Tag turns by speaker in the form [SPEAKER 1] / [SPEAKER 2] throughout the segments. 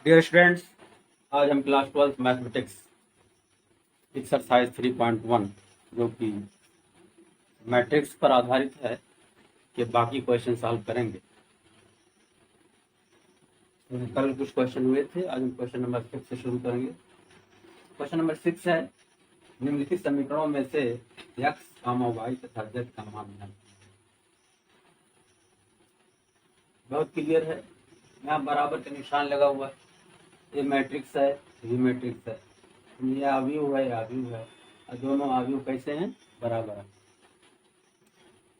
[SPEAKER 1] Dear students, आज हम class 12 mathematics exercise 3.1 जो कि मैट्रिक्स पर आधारित है के बाकी क्वेश्चन सॉल्व करेंगे। तो कल कुछ क्वेश्चन हुए थे, आज हम क्वेश्चन नंबर 6 से शुरू करेंगे। क्वेश्चन नंबर 6 है, निम्नलिखित समीकरणों में से x, y तथा z का मान है। बहुत क्लियर है, यहाँ बराबर का निशान लगा हुआ है। ये मैट्रिक्स है, ये मैट्रिक्स है, ये अवयव है, अवयव है, और दोनों अवयव कैसे हैं? बराबर है।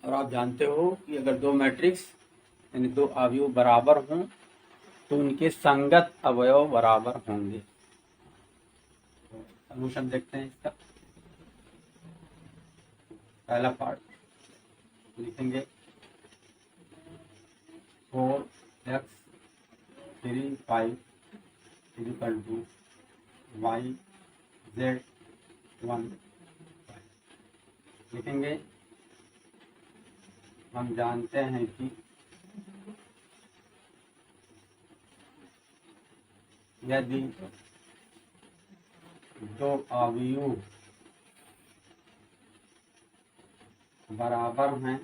[SPEAKER 1] और आप जानते हो कि अगर दो मैट्रिक्स यानी दो अवयव बराबर हों तो उनके संगत अवयव बराबर होंगे। सॉल्यूशन देखते हैं इसका। पहला पार्ट लिखेंगे 4x 3 5 equal to y z 1 लिखेंगे। हम जानते हैं कि यदि दो अवयव बराबर हैं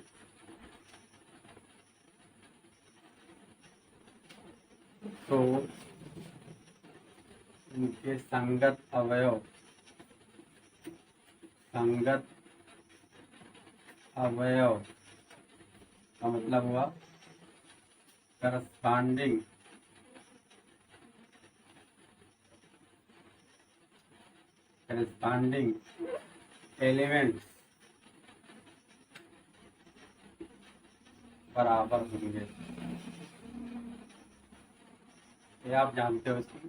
[SPEAKER 1] तो इनके संगत अवयव का मतलब हुआ करस्पॉन्डिंग एलिमेंट्स बराबर होंगे। ये आप जानते हो, इसकी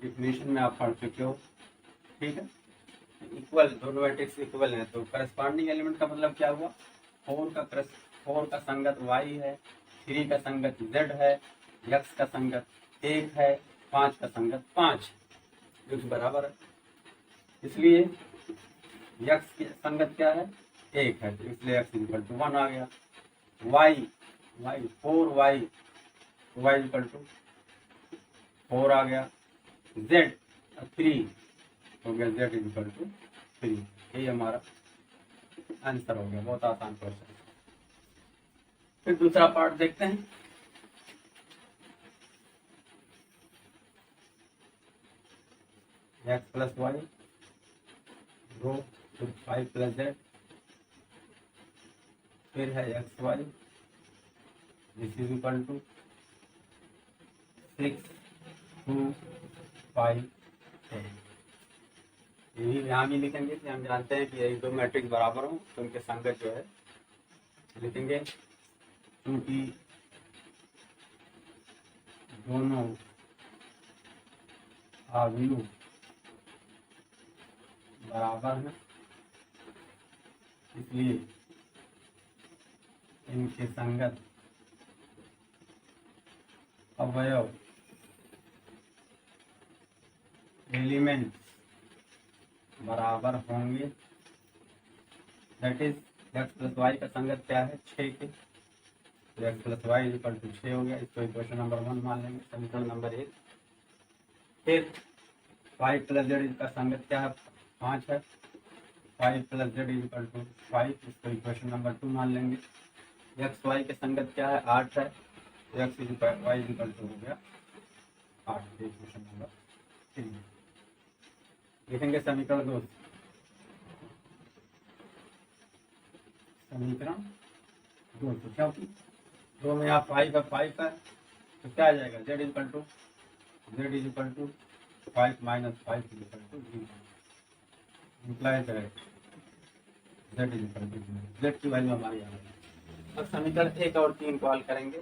[SPEAKER 1] डिफिनेशन में आप पढ़ चुके हो, ठीक है। इक्वल, दोनों मैट्रिक्स इक्वल हैं तो करस्पॉन्डिंग एलिमेंट का मतलब क्या हुआ? 4 का संगत y है, 3 का संगत z है, x का संगत 1 है, 5 का संगत 5, जो कि बराबर है। इसलिए x की संगत क्या है? 1 है, तो इसलिए x इक्वल टू 1 आ गया। y 4y इक्वल टू 4 आ गया। z 3 हो गया, z इक्वल टू 3। यही हमारा आंसर हो गया। बहुत आसान क्वेश्चन। फिर दूसरा पार्ट देखते हैं। x plus y row 5 plus z, फिर है x y this is equal to 6 2 5 10। यही यहाँ भी लिखेंगे कि हम जानते हैं कि यही दो मैट्रिक्स बराबर हों तो उनके संगत जो है लिखेंगे, क्योंकि दोनों अवयव बराबर हैं, इसलिए इनके संगत अवयव एलिमेंट्स बराबर होंगे। That is x plus y का संगत क्या है? 6 के, तो x plus y equal to 6 हो गया। इसको इक्वेशन नंबर 1 मान लेंगे, समीकरण नंबर 1। फिर 5 प्लस जेड का संगत क्या है? 5 है, 5 प्लस जेड इक्वल टू 5, इसको इक्वेशन नंबर 2 मान लेंगे। एक्स वाई के संगत क्या है? 8 है, तो एक्स वाई इक्वल टू हो गया 8, इक्वेशन नंबर 3 लिखेंगे। समीकरण 2, समीकरण 2 तो क्योंकि दो में यहाँ 5 है तो क्या आ जाएगा? z equal to 5 minus 5 equal to 0। Implies है z इक्वल टू 0, z की वैल्यू हमारी आ गई। अब समीकरण 1 और 3 को हल करेंगे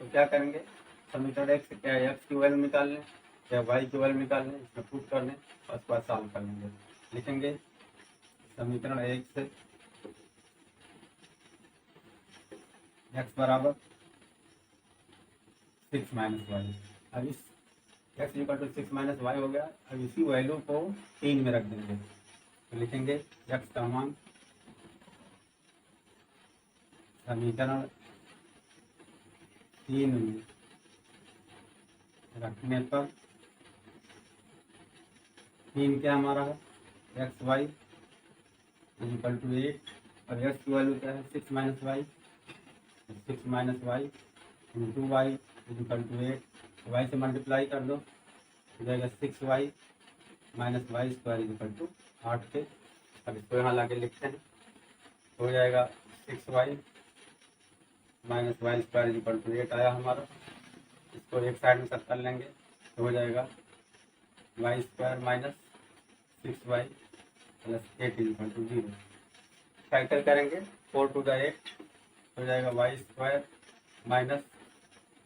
[SPEAKER 1] तो क्या करेंगे? समीकरण 1 से क्या है? x की वैल्यू निकाल लें, क्या y की वैल्यू निकाल लें, इसमें पुट कर लें और उसके बाद सॉल्व कर लेंगे। लिखेंगे समीकरण 1 से x बराबर 6 माइनस वाई। अब इस x equal to 6 minus y हो गया। अब इसी वैल्यू को 3 में रख देंगे तो लिखेंगे x का मान समीकरण 3 में रखने पर 3 क्या हमारा है एक्स वाई इक्वल टू 8 और एक्स की वैल्यू क्या है 6 minus y 6 minus y into y equal to 8 y से मल्टीप्लाई कर दो हो जाएगा 6 y minus y square equal to 8 के। अब इसको यहाँ लाके लिखते हैं हो जाएगा 6 y minus y square equal to 8 आया हमारा। इसको एक साइड में सब कर लेंगे तो हो जाएगा y square minus 6 y plus 8 equal to 0। Factor करेंगे 4 टू द 8 हो जाएगा y square minus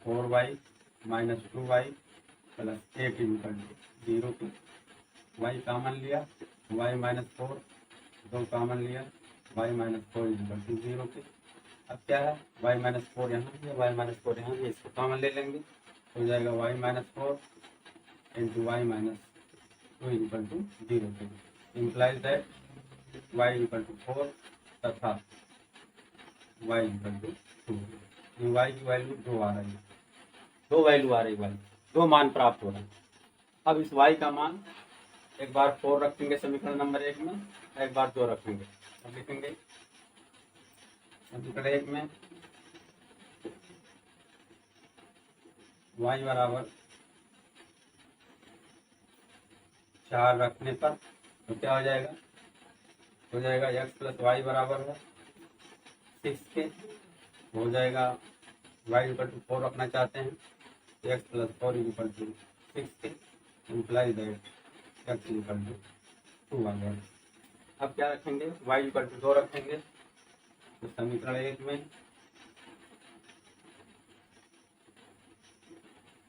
[SPEAKER 1] 4 y minus 2 y plus 8 equal to 0 की वाई कॉमन लिया वाई माइनस 4 2 कॉमन लिया वाई माइनस 4 इक्वल टू 0 की। अब क्या है वाई माइनस 4 यहाँ है वाई माइनस 4 यहाँ है इसको कॉमन ले लेंगे हो जाएगा y minus 4 into y minus 2 equal to 0 के। Implies that y equal to 4 तथा वाई इक्वल टू 2। वाई की वैल्यू 2 आ रही है 2 वैल्यू आ रही वाई 2 मान प्राप्त हो रहा है। अब इस वाई का मान एक बार 4 रखेंगे समीकरण नंबर 1 में एक बार 2 रखेंगे। अब लिखेंगे समीकरण 1 में y बराबर 4 रखने पर तो क्या हो जाएगा x प्लस वाई बराबर है 6 के हो जाएगा y इक्वल टू 4 रखना चाहते हैं x प्लस 4 इक्वल टू 6 के imply that x equal to 2 आ गया। अब क्या रखेंगे y इक्वल टू 2 रखेंगे तो समीकरण 1 में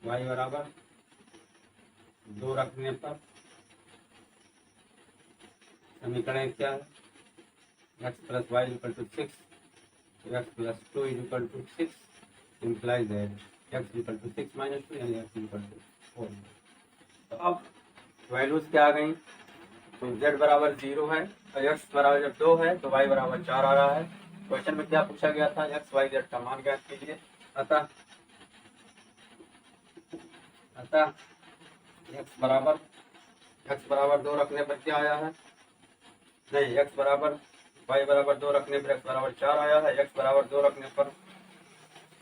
[SPEAKER 1] y बराबर 2 रखने पर समीकरण क्या है x plus y equal to 6 x plus 2 equal to 6 implies that x equal to 6 minus 2 यानी एक्स इक्वल टू 4। तो अब वैल्यूज क्या आ गई तो z बराबर 0 है और x बराबर जब 2 है तो y बराबर 4 आ रहा है। क्वेश्चन में क्या पूछा गया था x y z का मान ज्ञात कीजिए। अतः x बराबर 2 रखने पर क्या आया है नहीं x बराबर y बराबर 2 रखने पर x बराबर 4 आया है। x बराबर 2 रखने पर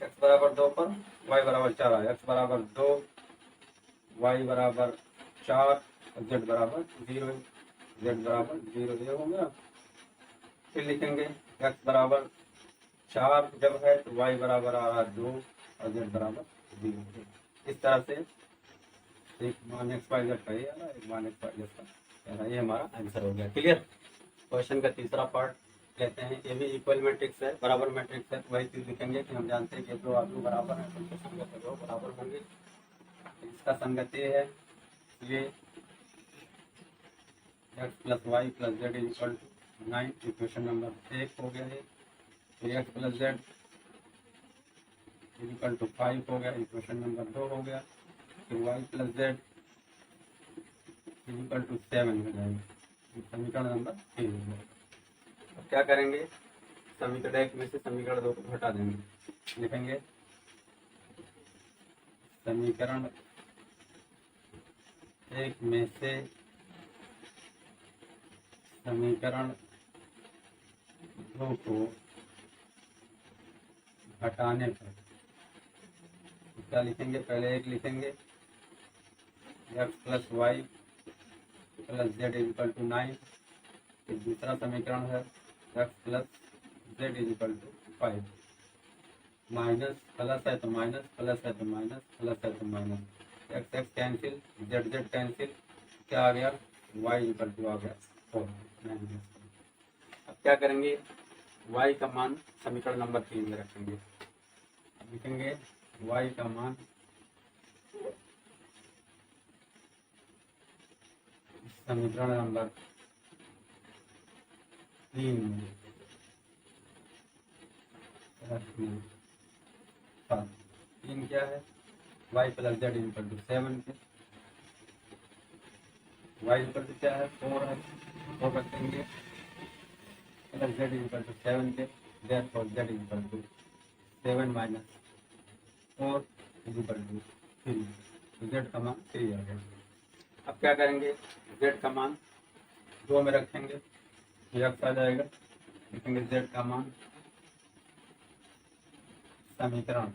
[SPEAKER 1] x बराबर 2 पर y बराबर 4 आया x बराबर 2 y बराबर 4 और z बराबर 0 z बराबर 0 ये होगा। फिर लिखेंगे x बराबर 4 जब है तो y बराबर आ रहा है 2 और z बराबर 0। इस तरह से एक मान एक्स वाई जेड का ये आ रहा है एक मान एक्स वाई जेड का आ रहा है। ये हमारा आंसर हो गया। क्लियर। क्वेश्चन का तीसरा पार्ट लेते हैं। ये भी इक्वल मैट्रिक्स है बराबर मैट्रिक्स है। वही चीज लिखेंगे कि हम जानते हैं कि दो आदमी बराबर हैं तो उनके संगत दो बराबर होंगे। इसका संगत ये है ये x plus y plus z equal to 9 equation number 1 हो गया है। फिर x plus z equal to 5 हो गया इक्वेशन नंबर 2 हो गया। फिर y plus z equal to 7 हो जाएगा समीकरण नंबर 3 हो जाएगा। अब क्या करेंगे समीकरण 1 में से समीकरण 2 को हटा देंगे। लिखेंगे समीकरण 1 में से समीकरण 2 को हटाने पर क्या लिखेंगे पहले एक लिखेंगे x plus y plus z equal to 9। फिर दूसरा समीकरण है x plus z equal to 5 minus plus है तो माइनस प्लस है तो माइनस प्लस है तो minus x x cancel Z Z cancel क्या आ गया वाई इक्वल टू आ गया 4। अब क्या करेंगे वाई का मान समीकरण नंबर 3 में रखेंगे। अब लिखेंगे वाई का मान समीकरण नंबर 3 में रखने पर 3 क्या है y plus z equal to 7 के वाई इक्वल टू क्या है 4 है 4 रखेंगे प्लस जेड इक्वल टू 7 के therefore z equal to 7 minus 4 equal to 3। Z का मान 3 आ गया। अब क्या करेंगे, जेड का मान 2 में रखेंगे, यक्स आ जाएगा। लिखेंगे जेड का मान समीकरण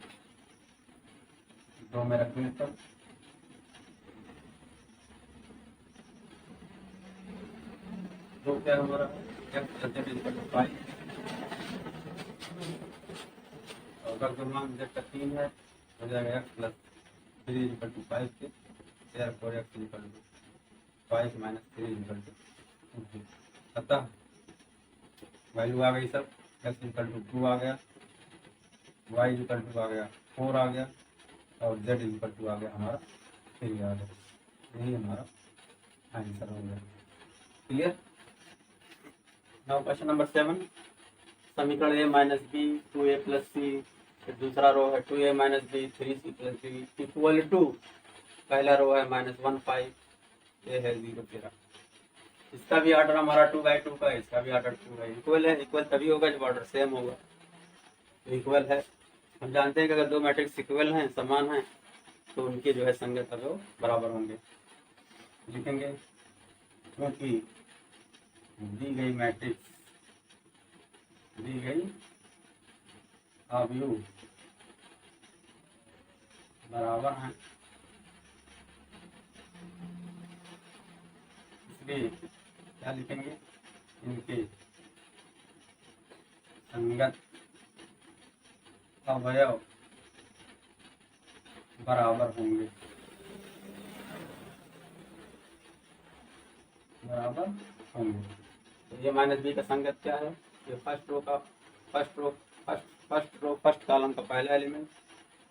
[SPEAKER 1] 2 में रखने पर जो क्या हमारा x plus z equal to 5, अगर जो मान जेड का 3 है हो जाएगा एक्स प्लस 3 इक्वल टू 5 के, therefore x equal to 5 minus 3 equal to 2। अतः वैल्यू आ गई सब, x इक्वल टू 2 आ गया, y इक्वल टू आ गया 4 आ गया, और z इक्वल टू आ गया हमारा 3 आ गया। यही हमारा आंसर हो गया। क्लियर। नाउ क्वेश्चन नंबर 7, समीकरण a minus B 2a plus C, फिर दूसरा रो है 2a minus B 3c plus D equal to, पहला रो है -1 5, ये है 0 13। इसका भी ऑर्डर हमारा 2/2 का है, इसका भी ऑर्डर 2 है। इक्वल है, इक्वल तभी होगा जब ऑर्डर सेम होगा। तो इक्वल है, हम जानते हैं कि अगर दो मैट्रिक्स इक्वल हैं, समान हैं, तो उनके जो है संगत है वो बराबर होंगे। लिखेंगे क्योंकि दी गई मैट्रिक्स, दी गई अवयव बराबर हैं, इसलिए क्या लिखेंगे, इनके संगत अवयव बराबर होंगे, बराबर होंगे। तो ये माइनस बी का संगत क्या है, ये फर्स्ट रो का फर्स्ट कॉलम का पहला एलिमेंट,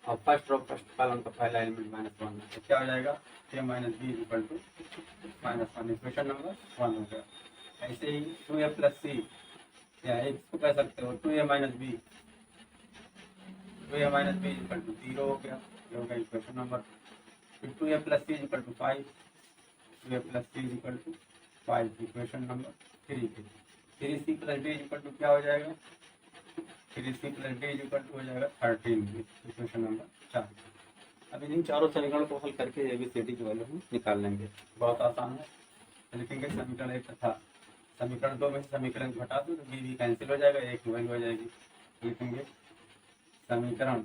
[SPEAKER 1] और फर्स्ट रो फर्स्ट कॉलम का पहला एलिमेंट -1 है। तो क्या हो जाएगा, A minus B equal to -1, equation number 1 हो गया। ऐसे ही 2a प्लस सी, या इसको कह सकते हो 2a minus B, 2a minus B equal to 0 हो गया, ये हो गया इक्वेशन नंबर। फिर 2a plus c equal to 5, 2a plus c equal to 5, equation number 3 के। 3c plus D equal to क्या हो जाएगा, 3c plus D equal to हो जाएगा 13, इक्वेशन नंबर 4। अब इन चारों समीकरणों को हल करके ABCD की वैल्यू हम निकाल लेंगे, बहुत आसान है। तो लिखेंगे समीकरण 1 तथा समीकरण 2 में से समीकरण घटा दो तो बी भी कैंसिल हो जाएगा, एक की वैल्यू हो जाएगी। लिखेंगे समीकरण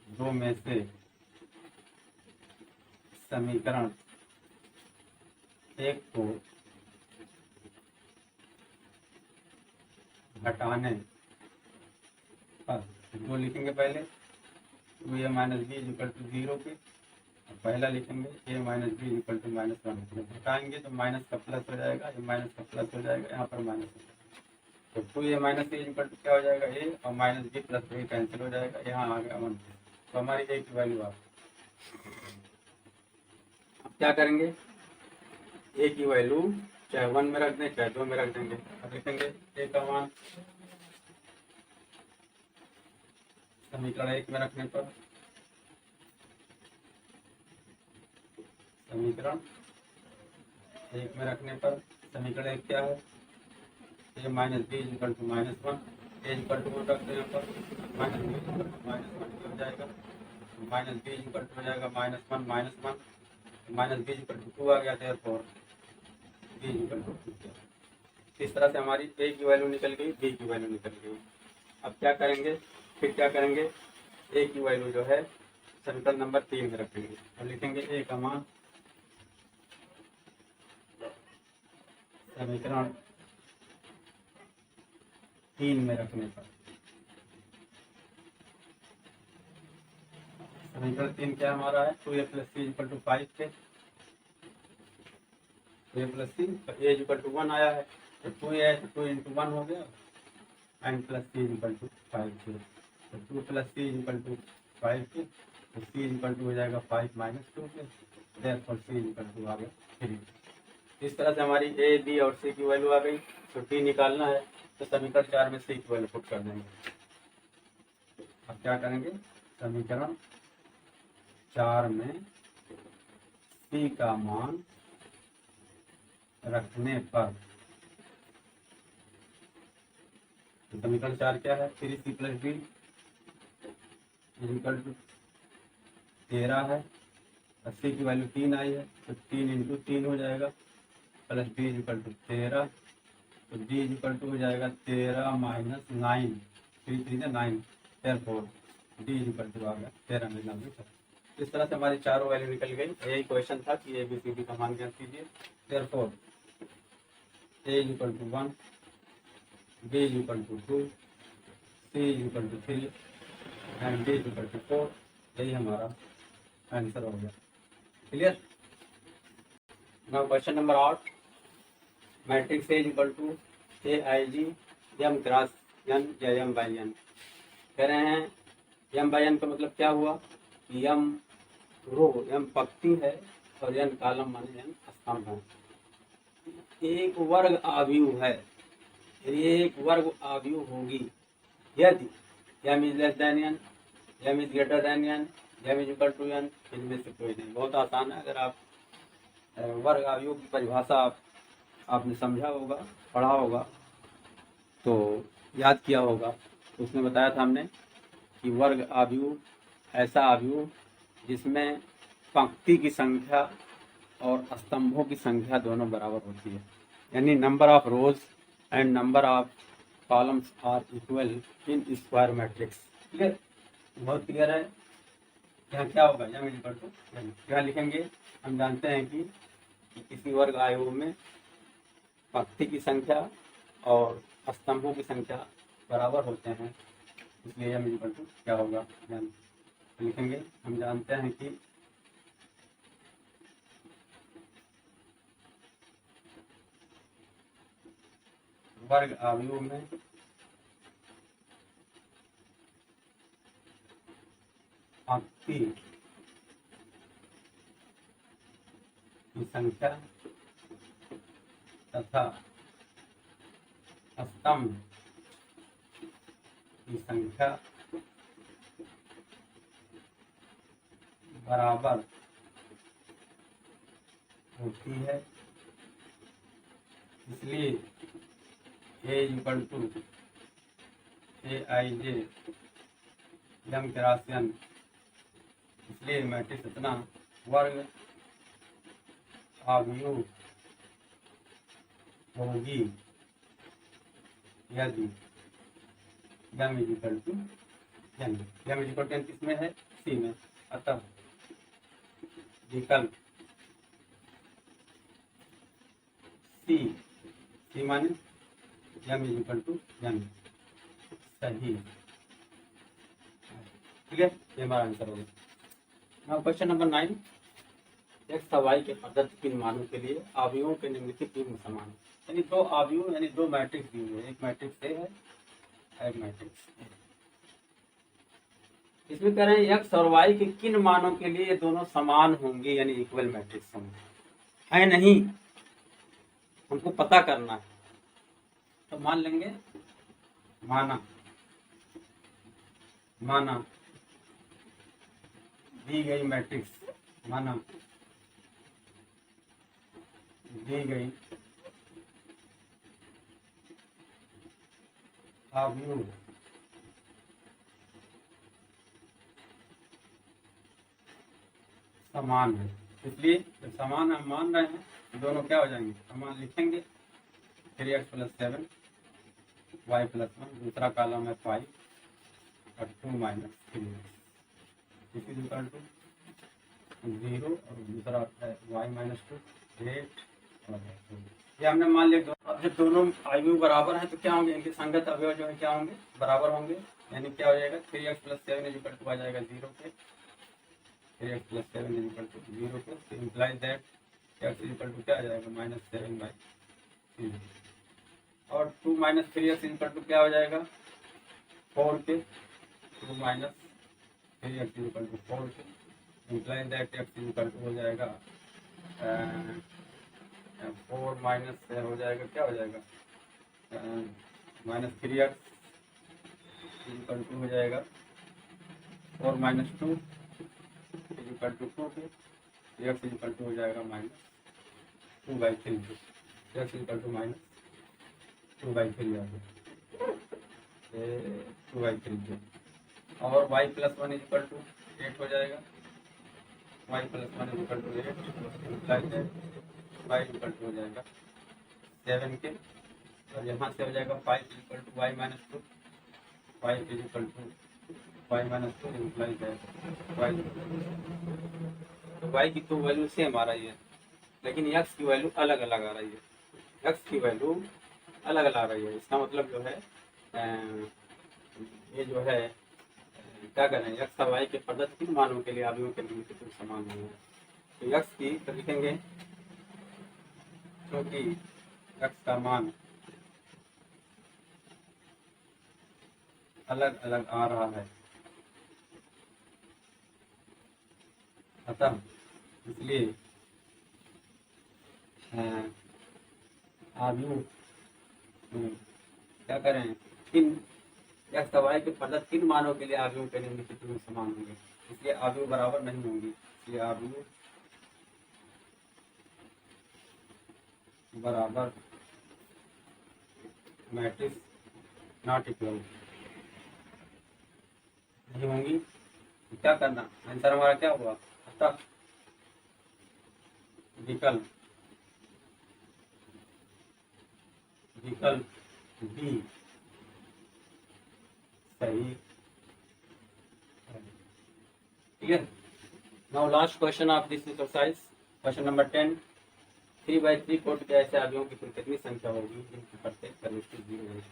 [SPEAKER 1] 2 में से समीकरण 1 को घटाने पर, दो लिखेंगे पहले 2a minus B equal to 0 के, और पहला लिखेंगे a minus B equal to -1। जब घटाएंगे तो माइनस का प्लस हो जाएगा, ये माइनस का प्लस हो जाएगा, यहाँ पर माइनस हो जाएगा। तो 2a minus B equal to क्या हो जाएगा, a, और minus b plus b cancel हो जाएगा, यहाँ आ गया 1। तो हमारी a की वैल्यू आ गई। अब क्या करेंगे, a की वैल्यू चाहे 1 में रख दें चाहे 2 में रख देंगे। अब लिखेंगे a का मान समीकरण 1 में रखने पर, समीकरण 1 में रखने पर समीकरण 1 क्या है, a minus B equal to -1, a equal to 1 रखते हैं पर, माइनस बी इक्वल टू -1 हो जाएगा, माइनस बी इक्वल टू हो जाएगा -1 माइनस बी इक्वल टू 2 आ गया, therefore बी इक्वल टू 2। इस तरह से हमारी a की वैल्यू निकल गई, b की वैल्यू निकल गई। अब क्या करेंगे, फिर क्या करेंगे, a की वैल्यू जो है समीकरण नंबर 3 में रखेंगे। अब लिखेंगे a का मान समीकरण 3 में रखने पर, समीकरण 3 क्या हमारा है, 2a plus c equal to 5 के, 2a प्लस सी, तो a इक्वल टू 1 आया है, तो 2a है तो 2 इंटू 1 हो गया, and plus c equal to 5 के, तो 2 प्लस सी इक्वल टू 5 के, तो सी इक्वल टू हो जाएगा 5 माइनस 2 के, देयरफॉर सी इक्वल टू आ गया 3। इस तरह से हमारी ए, बी और सी की वैल्यू आ गई। तो डी निकालना है तो समीकरण 4 में सी की वैल्यू पुट कर देंगे। अब क्या करेंगे, समीकरण 4 में सी का मान रखने पर, तो समीकरण 4 क्या है, 3c plus D equal to 13 है, 80 की वैल्यू 3 आई है तो 3 इंटू 3 हो जाएगा प्लस b इक्वल टू 13, तो d इक्वल टू हो जाएगा 13 माइनस 9, 3 3 9, 4 d इक्वल टू आ गया 13 इस तरह से हमारी चारों वैल्यू निकल गई। यही क्वेश्चन था कि ए बी सी डी का मान ज्ञात कीजिए। therefore a equal to 1, b equal to 2, c equal to 3 and d equal to 4। यही हमारा आंसर हो गया। Clear. Now question number 8, matrix a equal to A i g m cross n या m by n. कह रहे हैं M by N का मतलब क्या हुआ कि एम रो एम पंक्ति है और एन कॉलम माने एन स्तंभ है। एक वर्ग आव्यूह है, एक वर्ग आव्यूह होगी यदि M is less than n, M is greater than n, M is equal to n, इनमें से कोई नहीं। बहुत आसान है। अगर आप वर्ग आव्यूह की परिभाषा आपने समझा होगा, पढ़ा होगा, तो याद किया होगा, तो उसमें बताया था हमने कि वर्ग आव्यूह ऐसा आव्यूह जिसमें पंक्ति की संख्या और स्तंभों की संख्या दोनों बराबर होती है, यानी number of rows and number of columns are equal in square matrix. Clear, बहुत क्लियर है। यहाँ क्या होगा, एम इक्वल टू एन। क्या लिखेंगे, हम जानते हैं कि किसी वर्ग आव्यूह में पंक्ति की संख्या और स्तंभों की संख्या बराबर होते हैं, इसलिए एम इक्वल टू क्या होगा, एन लिखेंगे। हम जानते हैं कि वर्ग आव्यूह में पंक्ति की संख्या तथा स्तंभ की संख्या बराबर होती है, इसलिए A equal to A I J M cross N. इसलिए मैट्रिक्स इतना वर्ग आव्यूह होगी यदि M is equal to N. M is equal to N किसमें है, सी में। अतः विकल्प सी, सी माने M is equal to N सही। ठीक है, ये हमारा आंसर होगा। नाउ क्वेश्चन नंबर 9, एक्स और वाई के प्रदत्त किन मानों के लिए आव्यूहों के निम्नलिखित तीन समान है। यानी दो आव्यूह यानी दो मैट्रिक्स दिए हुए, एक मैट्रिक्स ए है, एक मैट्रिक्स ए। इसमें कह रहे हैं एक्स और वाई के किन मानों के लिए ये दोनों समान होंगे, यानी इक्वल मैट्रिक्स होंगे। है नहीं, हमको पता करना है। तो मान लेंगे, माना दी गई मैट्रिक्स, माना दी गई आव्यूह समान है। इसलिए जब समान हम मान रहे हैं, दोनों क्या हो जाएंगे, समान लिखेंगे। 3x प्लस 7 y प्लस 1, दूसरा कॉलम है 5 और 2 माइनस 3x इक्वल टू 0 और दूसरा है y माइनस 2 8 और 2। ये हमने मान लिया। अब जब दोनों आव्यूह बराबर हैं तो क्या होंगे, इनके संगत अवयव जो है क्या होंगे, बराबर होंगे। यानी क्या हो जाएगा, 3x प्लस 7 इक्वल टू आ जाएगा 0 पे, 3x प्लस 7 इक्वल टू 0 पे, implies that x equal to क्या आ जाएगा, माइनस 7/3। और 2 माइनस 3x इक्वल टू क्या हो जाएगा, 4 पे, 2 माइनस 3x इक्वल टू 4 पे, implies that x equal to हो जाएगा 4 माइनस हो जाएगा, क्या हो जाएगा, माइनस 3x इक्वल टू हो जाएगा 4 माइनस 2 इक्वल टू 2 पे, x इक्वल टू हो जाएगा माइनस 2/3 पे, x इक्वल टू माइनस 2/3 आ गया, 2/3 पे। और y प्लस 1 इक्वल टू 8 हो जाएगा, y plus 1 equal to 8 implies है वाई इक्वल टू हो जाएगा 7 के, और यहाँ से हो जाएगा 5 equal to y minus 2, 5 equal to y minus 2 implies है वाई। तो वाई की तो वैल्यू सेम आ रही है, लेकिन एक्स की वैल्यू अलग अलग आ रही है, एक्स की वैल्यू अलग अलग आ रही है। इसका मतलब जो है ये जो है क्या करें, एक्स और वाई के प्रदत्त किन मानों के लिए आवियों के लिए कुछ समान नहीं है। तो एक्स की तो लिखेंगे क्योंकि एक्स का मान अलग अलग आ रहा है, अतः इसलिए आवियों क्या करें, किन एक्स और वाई के प्रदत्त किन मानों के लिए आवियों के निम्नलिखित में समान होंगे, इसलिए आवियों बराबर नहीं होंगी, इसलिए आवियों बराबर मैट्रिक्स नॉट इक्वल नहीं होंगी। तो क्या करना, आंसर हमारा क्या हुआ, अतः विकल्प बी सही है। Clear. Now last question of this exercise, question number 10, 3/3 कोट के ऐसे आवियों की कुल कितनी संख्या होगी जिनकी प्रत्येक प्रविष्टि 0 है।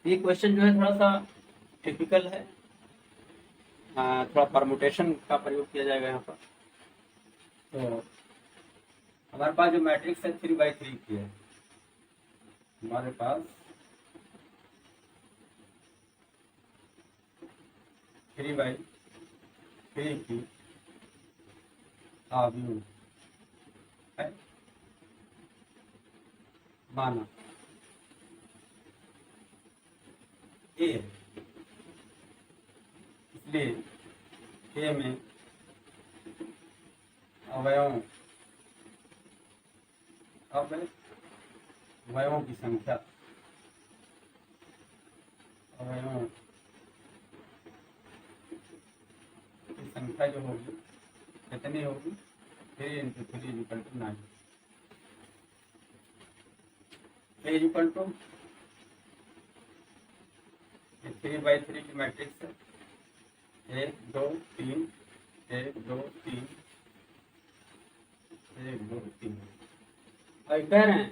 [SPEAKER 1] ये क्वेश्चन जो है थोड़ा सा टिपिकल है, थोड़ा परमुटेशन का प्रयोग किया जाएगा यहाँ पर। तो हमारे पास जो मैट्रिक्स है 3/3 की है, हमारे पास 3/3 की आव्यूह है, माना ए, इसलिए ए में अवयवों की संख्या, अवयवों की संख्या जो होगी कितनी होगी, 3 × 3 = 9, इक्वल टू 3/3 की मैट्रिक्स है, 1 2 3 1 2 3 1 2 3। और कह रहे हैं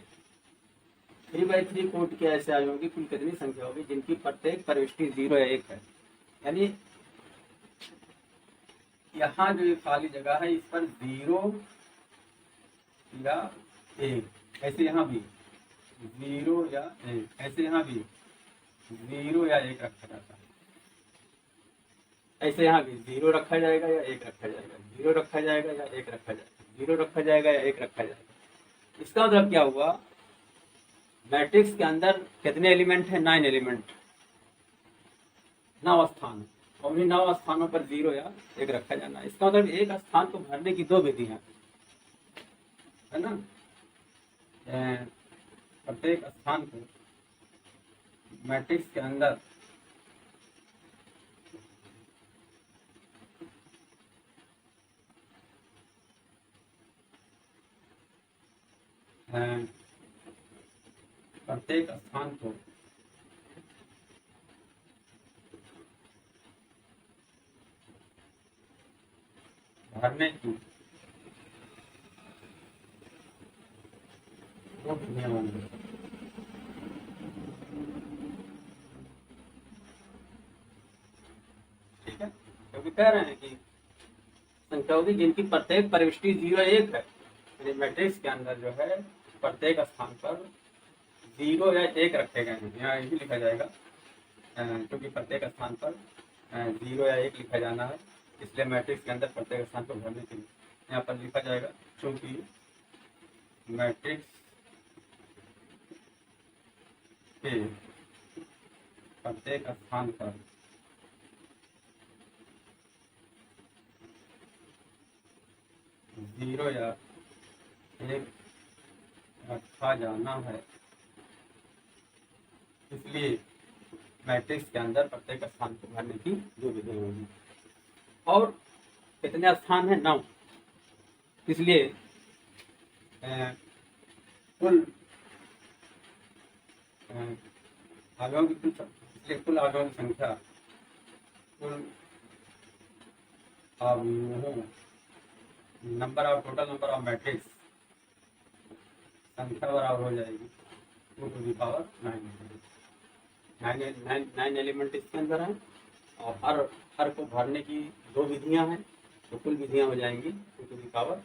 [SPEAKER 1] 3/3 कोट के ऐसे आवियों की कुल कितनी संख्या होगी जिनकी प्रत्येक प्रविष्टि 0 या 1 है। यानी यहाँ जो ये खाली जगह है इस पर 0 या 1, ऐसे यहाँ भी 0 या 1, ऐसे यहाँ भी 0 या 1 रखा जाता है, ऐसे यहाँ भी 0 रखा जाएगा या 1 रखा जाएगा, 0 रखा जाएगा या 1 रखा जाएगा, 0 रखा जाएगा या 1 रखा जाएगा। इसका मतलब क्या हुआ, मैट्रिक्स के अंदर कितने एलिमेंट है, 9 एलिमेंट, 9 स्थान, और उन्हीं 9 स्थानों पर 0 या 1 रखा जाना। इसका मतलब एक स्थान को भरने की 2 विधियां है ना, प्रत्येक स्थान को मैट्रिक्स के अंदर प्रत्येक स्थान को भरने की 2 विधियां होंगी। ठीक है, क्योंकि कह रहे हैं कि संख्या होगी जिनकी प्रत्येक प्रविष्टि 0 या 1 है, यानी मैट्रिक्स के अंदर जो है प्रत्येक स्थान पर 0 या 1 रखे गए हैं। यहाँ यही लिखा जाएगा क्योंकि प्रत्येक स्थान पर 0 या 1 लिखा जाना है, इसलिए मैट्रिक्स के अंदर प्रत्येक स्थान को भरने के लिए यहाँ पर लिखा जाएगा, क्योंकि मैट्रिक्स के प्रत्येक स्थान पर जीरो या 1 रखा जाना है, इसलिए मैट्रिक्स के अंदर प्रत्येक स्थान को भरने की 2 विधि होगी। और कितने स्थान है? 9। इसलिए कुल आगमों की इसलिए कुल आगमों की संख्या, कुल टोटल नंबर ऑफ मैट्रिक्स संख्या बराबर हो जाएगी 2 to the power 9। 9 एलिमेंट इसके अंदर है और हर को भरने की 2 विधियां हैं, तो कुल विधियां हो जाएंगी 2 to the power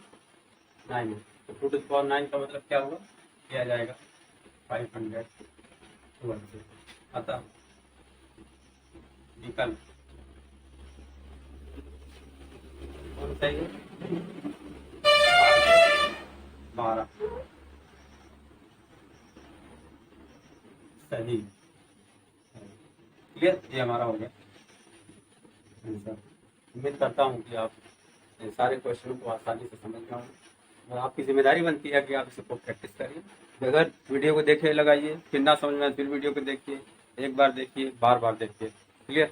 [SPEAKER 1] 9। तो 2 to the power 9 का मतलब क्या हुआ? किया जाएगा 512 से। अतः विकल्प कौन सा है? 12 सही। क्लियर? ये हमारा हो गया आंसर। उम्मीद करता हूँ कि आप सारे क्वेश्चनों को आसानी से समझ गए होंगे और आपकी जिम्मेदारी बनती है कि आप इसे खूब प्रैक्टिस करिए। अगर वीडियो को देखिए लगाइए, फिर ना समझ में फिर वीडियो को देखिए, एक बार देखिए, बार बार देखिए। क्लियर?